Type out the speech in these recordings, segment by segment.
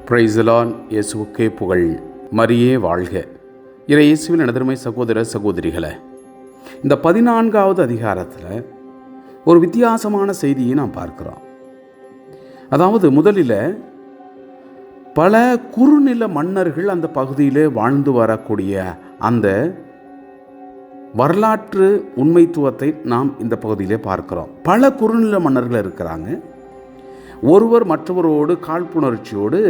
Praise the Lord. இயேசுவுக்கே புகழ். மரியே வாழ்க. இயேசுவின் நடுதருமை சகோதர சகோதரிகளை, இந்த 14வது அதிகாரத்தில் ஒரு வித்தியாசமான செய்தியை நாம் பார்க்கிறோம். அதாவது முதலில் பல குறுநில மன்னர்கள் அந்த பகுதியிலே வாழ்ந்து வரக்கூடிய அந்த வரலாற்று உண்மைத்துவத்தை நாம் இந்த பகுதியிலே பார்க்கிறோம். பல குறுநில மன்னர்கள் இருக்கிறாங்க. ஒருவர் மற்றவரோடு காழ்ப்புணர்ச்சியோடு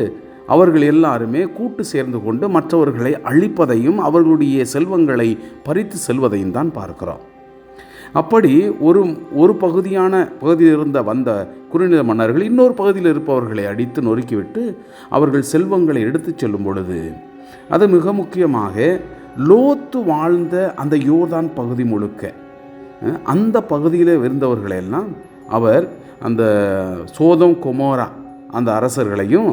அவர்கள் எல்லாருமே கூட்டு சேர்ந்து கொண்டு மற்றவர்களை அழிப்பதையும் அவர்களுடைய செல்வங்களை பறித்து செல்வதையும் தான் பார்க்கிறோம். அப்படி ஒரு பகுதியில் வந்த குறுநில மன்னர்கள் இன்னொரு பகுதியில் இருப்பவர்களை அடித்து நொறுக்கிவிட்டு அவர்கள் செல்வங்களை எடுத்து செல்லும் பொழுது, அது மிக முக்கியமாக லோத்து வாழ்ந்த அந்த யோர்தான் பகுதி முழுக்க அந்த பகுதியில் இருந்தவர்களெல்லாம் அவர் அந்த சோதோம் கொமோரா அந்த அரசர்களையும்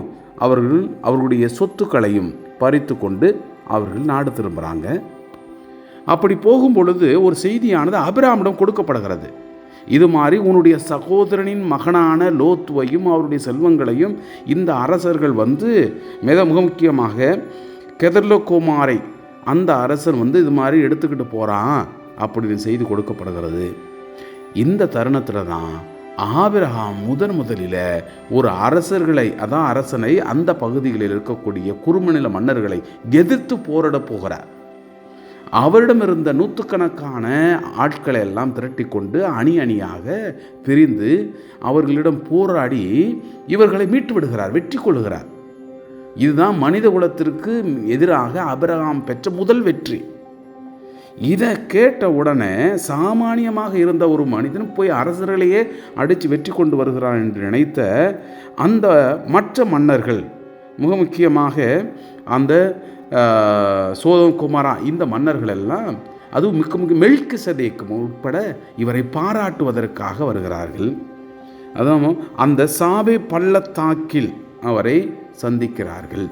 அவர்களுடைய சொத்துக்களையும் பறித்து கொண்டு அவர்கள் நாடு திரும்புகிறாங்க. அப்படி போகும் பொழுது ஒரு செய்தியானது ஆபிரகாமிடம் கொடுக்கப்படுகிறது. இது மாதிரி உன்னுடைய சகோதரனின் மகனான லோத்துவையும் அவருடைய செல்வங்களையும் இந்த அரசர்கள் மிக முக்கியமாக கெதர்லோகோமாரை அந்த அரசன் இது மாதிரி எடுத்துக்கிட்டு போகிறான் அப்படின்னு செய்தி கொடுக்கப்படுகிறது. இந்த தருணத்தில் தான் ஆபிரகாம் முதலில் ஒரு அரசனை அந்த பகுதிகளில் இருக்கக்கூடிய குறுநில மன்னர்களை எதிர்த்து போரிட போகிறார். அவரிடம் இருந்த நூற்றுக்கணக்கான ஆட்களை எல்லாம் திரட்டி கொண்டு அணியாக பிரிந்து அவர்களிடம் போராடி இவர்களை மீட்டு விடுகிறார், வெற்றி கொள்கிறார். இதுதான் மனித குலத்திற்கு எதிராக ஆபிரகாம் பெற்ற முதல் வெற்றி. இதை கேட்ட உடனே சாமானியமாக இருந்த ஒரு மனிதன் போய் அரசர்களையே அடித்து வெற்றி கொண்டு வருகிறான் என்று நினைத்த அந்த மற்ற மன்னர்கள், மிக முக்கியமாக அந்த சோதோம் கொமோரா இந்த மன்னர்கள் எல்லாம், அதுவும் மிக மெல்கிசேதேக்கு உட்பட இவரை பாராட்டுவதற்காக வருகிறார்கள். அதுவும் அந்த சாவே பள்ளத்தாக்கில் அவரை சந்திக்கிறார்கள்.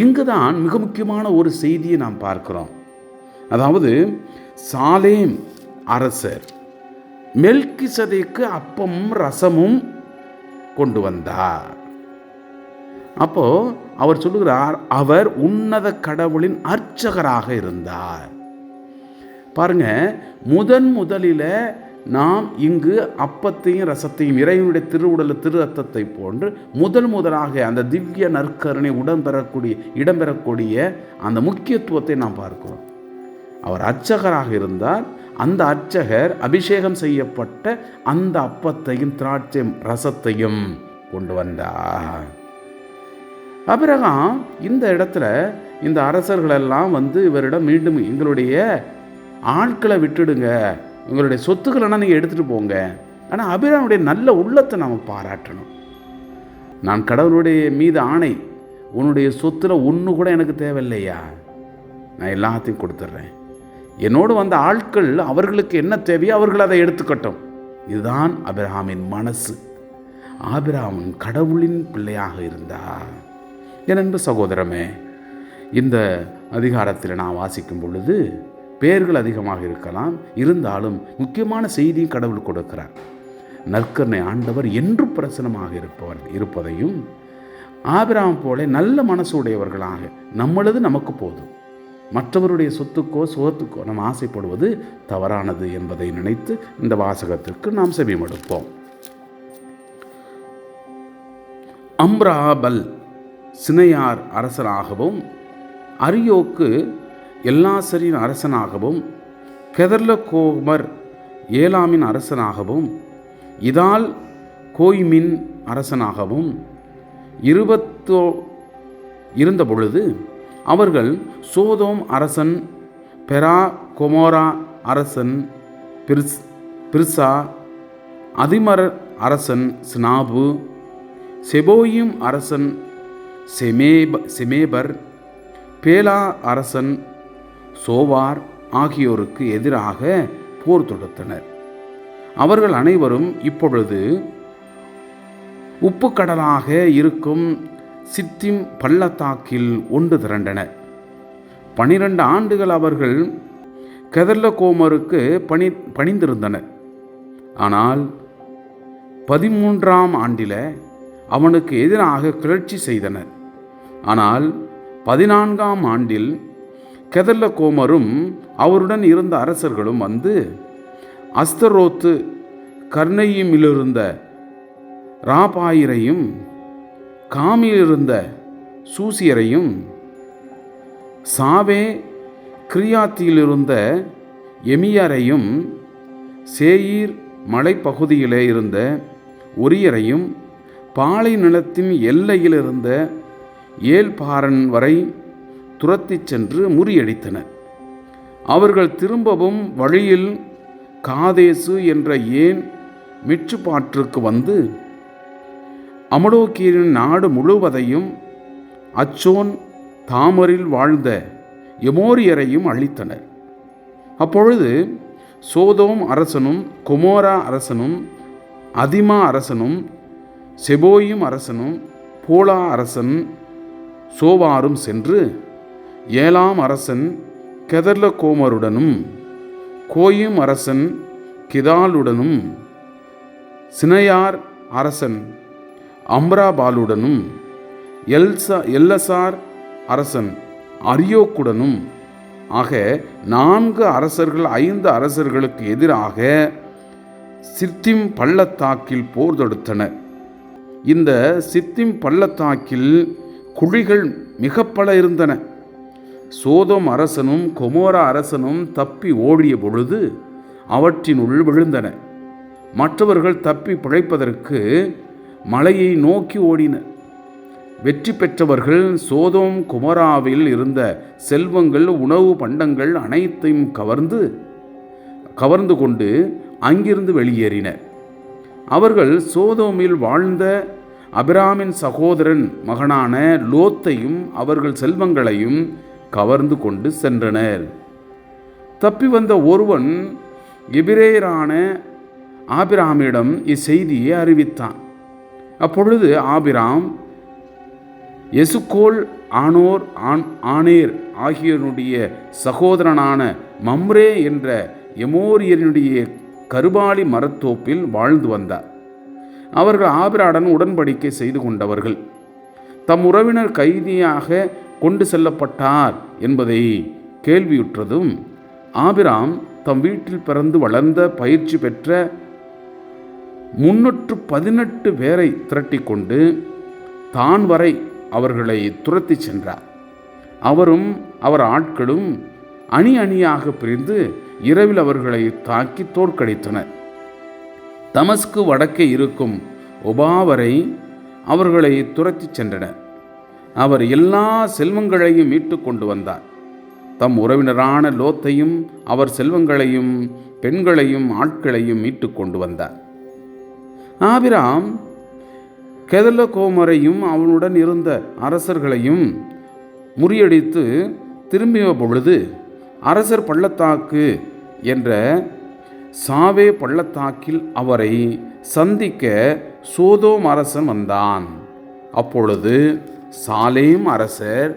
இங்குதான் மிக முக்கியமான ஒரு செய்தியை நாம் பார்க்கிறோம். அதாவது சாலேம் அரசர் மெல்கிசேதேக்கு அப்பமும் ரசமும் கொண்டு வந்தார். அப்போ அவர் சொல்லுகிறார், அவர் உன்னத கடவுளின் அர்ச்சகராக இருந்தார். பாருங்க, முதலில் நாம் இங்கு அப்பத்தையும் ரசத்தையும் இறைவனுடைய திருவுடல் திரு ரத்தத்தை போன்று முதலாக அந்த திவ்ய நற்கருணை இடம்பெறக்கூடிய அந்த முக்கியத்துவத்தை நாம் பார்க்கிறோம். அவர் அர்ச்சகராக இருந்தார். அந்த அர்ச்சகர் அபிஷேகம் செய்யப்பட்ட அந்த அப்பத்தையும் திராட்சை ரசத்தையும் கொண்டு வந்தார். ஆபிரகாம் இந்த இடத்துல இந்த அரசர்களெல்லாம் இவரிடம் மீண்டும் எங்களுடைய ஆட்களை விட்டுடுங்க, உங்களுடைய சொத்துக்களை நீங்கள் எடுத்துகிட்டு போங்க. ஆனால் ஆபிரகாமுடைய நல்ல உள்ளத்தை நாம் பாராட்டணும். நான் கடவுளுடைய மீது ஆணை, உன்னுடைய சொத்துல ஒன்று கூட எனக்கு தேவையில்லையா, நான் எல்லாத்தையும் கொடுத்துட்றேன். என்னோடு வந்த ஆட்கள் அவர்களுக்கு என்ன தேவையோ அவர்கள் அதை எடுத்துக்கட்டும். இதுதான் ஆபிரகாமின் மனசு. ஆபிரகாமின் கடவுளின் பிள்ளையாக இருந்தார். என் அன்பு சகோதரமே, இந்த அதிகாரத்தில் நான் வாசிக்கும் பொழுது பெயர்கள் அதிகமாக இருக்கலாம், இருந்தாலும் முக்கியமான செய்தியும் கடவுள் கொடுக்கிறார். நற்கருணை ஆண்டவர் என்றும் பிரசன்னமாக இருப்பதையும், ஆபிரகாம் போல நல்ல மனசு உடையவர்களாக நம்மளது நமக்கு போதும், மற்றவருடைய சொத்துக்கோ சுகத்துக்கோ நாம் ஆசைப்படுவது தவறானது என்பதை நினைத்து இந்த வாசகத்திற்கு நாம் செவிமடுப்போம். அம்ராபல் சினையார் அரசனாகவும், அரியோக்கு எல்லாசரின் அரசனாகவும், கெதர்லகோமர் ஏலாமின் அரசனாகவும், இதால் கோய்மின் அரசனாகவும் இருந்த பொழுது அவர்கள் சோதோம் அரசன் பெரா, கொமோரா அரசன் பிர்சா, அதிமர் அரசன் சினாபு, செபோயிம் அரசன் செமேபர், பேலா அரசன் சோவார் ஆகியோருக்கு எதிராக போர் தொடுத்தனர். அவர்கள் அனைவரும் இப்பொழுது உப்பு கடலாக இருக்கும் சித்திம் பள்ளத்தாக்கில் ஒன்று திரண்டனர். 12 ஆண்டுகள் அவர்கள் கெதர்லகோமருக்கு பணிந்திருந்தனர். ஆனால் 13ஆம் ஆண்டில் அவனுக்கு எதிராக கிளர்ச்சி செய்தனர். ஆனால் 14ஆம் ஆண்டில் கெதர்லகோமரும் அவருடன் இருந்த அரசர்களும் வந்து அஸ்தரோத்து கர்னையிமிலிருந்த ராபாயிரையும் காமிலிருந்த சூசியரையும் சாவே கிரியாத்தியிலிருந்த எமியரையும் சேயீர் மலைப்பகுதியிலே இருந்த ஒரியரையும் பாலை நிலத்தின் எல்லையில் இருந்த ஏல்பாரன் வரை துரத்திச் சென்று முறியடித்தனர். அவர்கள் திரும்பவும் வழியில் காதேசு என்ற ஏன் மிச்சுப்பாற்றுக்கு வந்து அமலோக்கியரின் நாடு முழுவதையும் அச்சோன் தாமரில் வாழ்ந்த எமோரியரையும் அழித்தனர். அப்பொழுது சோதோம் அரசனும் கொமோரா அரசனும் அதிமா அரசனும் செபோயும் அரசனும் போலா அரசன் சோவாரும் சென்று ஏலாம் அரசன் கெதர்லகோமருடனும் கோயும் அரசன் கிதாலுடனும் சினையார் அரசன் அம்ராபாலுடனும் எல்லசார் அரசன் அரியோக்குடனும் ஆக 4 அரசர்கள் 5 அரசர்களுக்கு எதிராக சித்திம் பள்ளத்தாக்கில் போர் தொடுத்தனர். இந்த சித்திம் பள்ளத்தாக்கில் குழிகள் மிக பல இருந்தன. சோதோம் அரசனும் கொமோரா அரசனும் தப்பி ஓடிய பொழுது அவற்றினுள் விழுந்தன. மற்றவர்கள் தப்பி பிழைப்பதற்கு மலையை நோக்கி ஓடினர். வெற்றி பெற்றவர்கள் சோதோம் குமராவில் இருந்த செல்வங்கள், உணவு பண்டங்கள் அனைத்தையும் கவர்ந்து கொண்டு அங்கிருந்து வெளியேறினர். அவர்கள் சோதோமில் வாழ்ந்த அபிராமின் சகோதரன் மகனான லோத்தையும் அவர்கள் செல்வங்களையும் கவர்ந்து கொண்டு சென்றனர். தப்பி வந்த ஒருவன் எபிரேயரான ஆபிராமிடம் இச்செய்தியை அறிவித்தான். அப்பொழுது ஆபிராம் எசுக்கோல் ஆனேர் ஆகியோருடைய சகோதரனான மம்ரே என்ற எமோரியனுடைய கருபாலி மரத்தோப்பில் வாழ்ந்து வந்தார். அவர்கள் ஆபிராமுடன் உடன்படிக்கை செய்து கொண்டவர்கள். தம் உறவினர் கைதியாக கொண்டு செல்லப்பட்டார் என்பதை கேள்வியுற்றதும் ஆபிராம் தம் வீட்டில் பிறந்து வளர்ந்த பயிற்சி பெற்ற 318 பேரை திரட்டி கொண்டு தான் வரை அவர்களை துரத்தி சென்றார். அவரும் அவர் ஆட்களும் அணி அணியாக பிரிந்து இரவில் அவர்களை தாக்கி தோற்கடித்தனர். தமஸ்கு வடக்கே இருக்கும் ஒபா வரை அவர்களை துரத்தி சென்றனர். அவர் எல்லா செல்வங்களையும் மீட்டு கொண்டு வந்தார். தம் உறவினரான லோத்தையும் அவர் செல்வங்களையும் பெண்களையும் ஆட்களையும் மீட்டு கொண்டு வந்தார். ஆபிராம் கெதர்லகோமரையும் அவனுடன் இருந்த அரசர்களையும் முறியடித்து திரும்பிய பொழுது அரசர் பள்ளத்தாக்கு என்ற சாவே பள்ளத்தாக்கில் அவரை சந்திக்க சோதோம் அரசன் வந்தான். அப்பொழுது சாலேம் அரசர்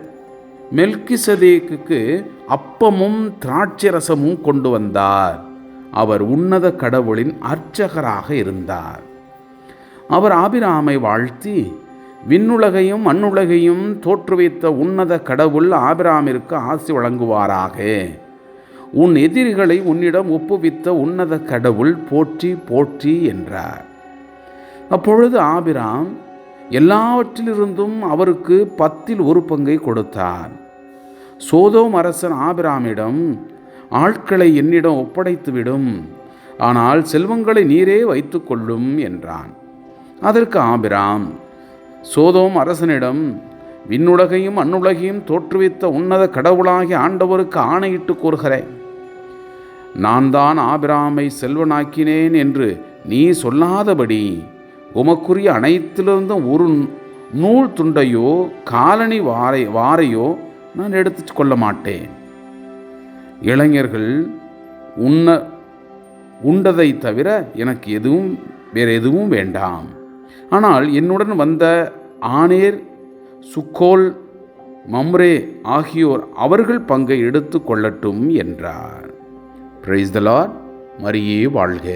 மெல்கிசதேக்குக்கு அப்பமும் திராட்சரசமும் கொண்டு வந்தார். அவர் உன்னத கடவுளின் அர்ச்சகராக இருந்தார். அவர் ஆபிராமை வாழ்த்தி, விண்ணுலகையும் மண்ணுலகையும் தோற்றுவித்த உன்னத கடவுள் ஆபிராமிற்கு ஆசி வழங்குவாராக. உன் எதிரிகளை உன்னிடம் ஒப்புவித்த உன்னத கடவுள் போற்றி போற்றி என்றார். அப்பொழுது ஆபிராம் எல்லாவற்றிலிருந்தும் அவருக்கு 10 பங்கை கொடுத்தார். சோதோம் அரசன் ஆபிராமிடம், ஆட்களை என்னிடம் ஒப்படைத்துவிடும், ஆனால் செல்வங்களை நீரே வைத்து கொள்ளும் என்றான். அதற்கு ஆபிராம் சோதோம் அரசனிடம், விண்ணுலகையும் மண்ணுலகையும் தோற்றுவித்த உன்னத கடவுளாகிய ஆண்டவருக்கு ஆணையிட்டு கூறுகிறேன், நான் தான் ஆபிராமை செல்வனாக்கினேன் என்று நீ சொல்லாதபடி உமக்குரிய அனைத்திலிருந்தும் ஒரு நூல் துண்டையோ காலணி வாரையோ நான் எடுத்து கொள்ள மாட்டேன். இளைஞர்கள் உண்டதை தவிர எனக்கு வேறு எதுவும் வேண்டாம். ஆனால் என்னுடன் வந்த ஆனேர், சுக்கோல், மம்ரே ஆகியோர் அவர்கள் பங்கை எடுத்து கொள்ளட்டும் என்றார். Praise the Lord. மரியே வாழ்க.